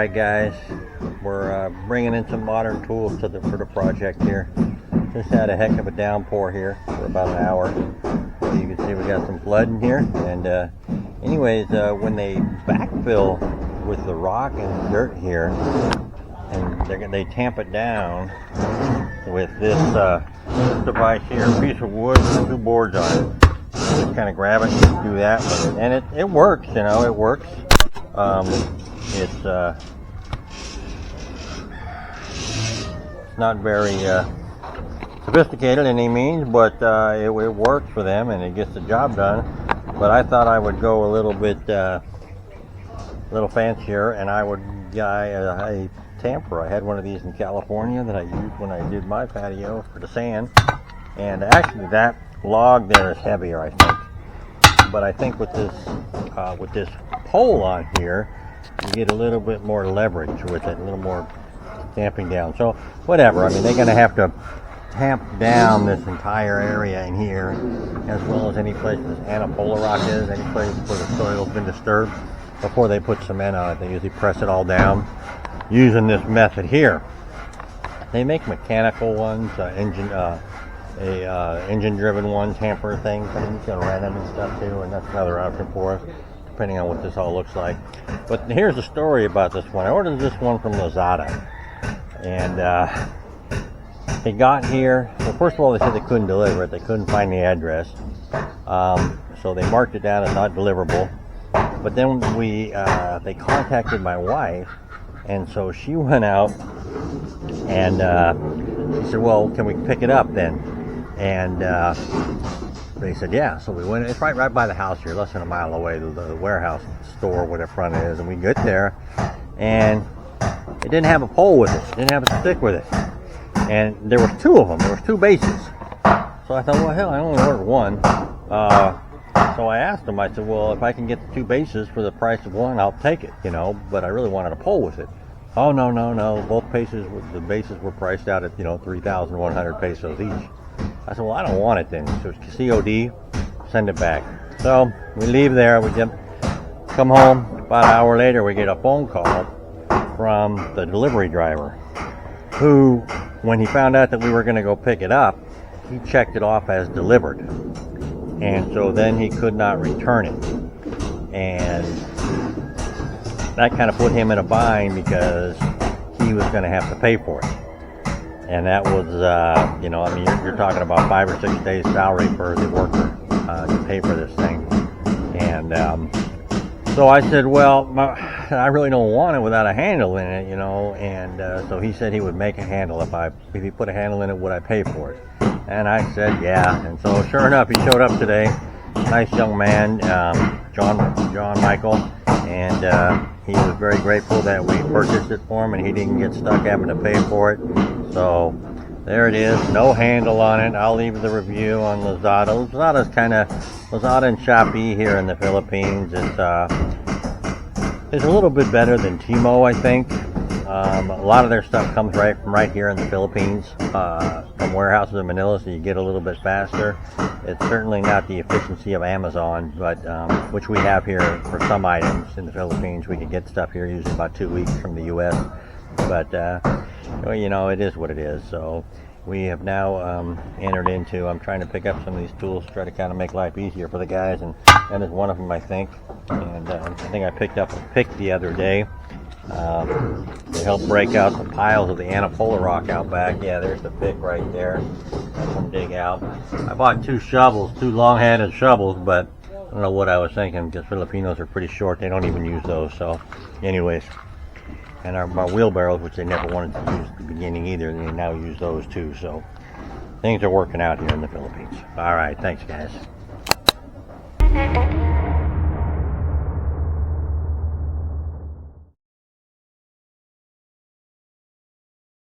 Alright guys, we're bringing in some modern tools for the project here. Just had a heck of a downpour here for about an hour. So you can see we got some flood in here. And anyways, when they backfill with the rock and dirt here, and they tamp it down with this device here, a piece of wood with 2 boards on it. Just kind of grab it and do that with it. And it works, you know, it works. It's not very sophisticated in any means, but it works for them and it gets the job done. But I thought I would go a little bit fancier, and I would buy a tamper. I had one of these in California that I used when I did my patio for the sand, and actually that log there is heavier, I think. But I think with this pole on here, you get a little bit more leverage with it, a little more tamping down. So whatever, I mean, they're going to have to tamp down this entire area in here, as well as any place this anapola rock is, any place where the soil's been disturbed, before they put cement on it. They usually press it all down using this method here. They make mechanical ones, engine-driven ones, hamper things. I mean, you can rent them and stuff too, and that's another option for us, depending on what this all looks like. But here's the story about this one. I ordered this one from Lazada, and it got here. Well, first of all, they said they couldn't deliver it. They couldn't find the address, so they marked it down as not deliverable. But then they contacted my wife, and so she went out and she said, "Well, can we pick it up then?" And they said, "Yeah." So we went. It's right by the house here, less than a mile away, the warehouse store where the front is. And we get there, and it didn't have a pole with it. It didn't have a stick with it. And there was 2 of them. There was 2 bases. So I thought, well, hell, I only ordered one. So I asked them. I said, well, if I can get the 2 bases for the price of one, I'll take it, you know. But I really wanted a pole with it. Oh, no. Both bases were priced out at, 3,100 pesos each. I said, well, I don't want it then. So it's COD, send it back. So we leave there. We come home. About an hour later, we get a phone call from the delivery driver, who, when he found out that we were going to go pick it up, he checked it off as delivered. And so then he could not return it. And that kind of put him in a bind, because he was going to have to pay for it. And that was, I mean, you're talking about 5 or 6 days salary for the worker to pay for this thing. And so I said, well, I really don't want it without a handle in it, and so he said he would make a handle. If he put a handle in it, would I pay for it? And I said, yeah. And so sure enough, he showed up today. Nice young man, John Michael, and he was very grateful that we purchased it for him, and he didn't get stuck having to pay for it. So there it is, no handle on it. I'll leave the review on Lazada. Lazada and Shopee here in the Philippines. It's a little bit better than Timo, I think. A lot of their stuff comes right here in the Philippines, from warehouses in Manila, so you get a little bit faster. It's certainly not the efficiency of Amazon, but which we have here for some items in the Philippines. We can get stuff here usually about 2 weeks from the U.S. But it is what it is. So we have now entered into. I'm trying to pick up some of these tools to try to kind of make life easier for the guys, and is one of them, I think. And I think I picked up a pick the other day. To help break out the piles of the anapola rock out back. Yeah, there's the pick right there. That's some dig out. I bought 2 shovels, 2 long-handled shovels, but I don't know what I was thinking, because Filipinos are pretty short. They don't even use those. So anyways, and our wheelbarrows, which they never wanted to use at the beginning either, they now use those too. So things are working out here in the Philippines. All right, thanks guys.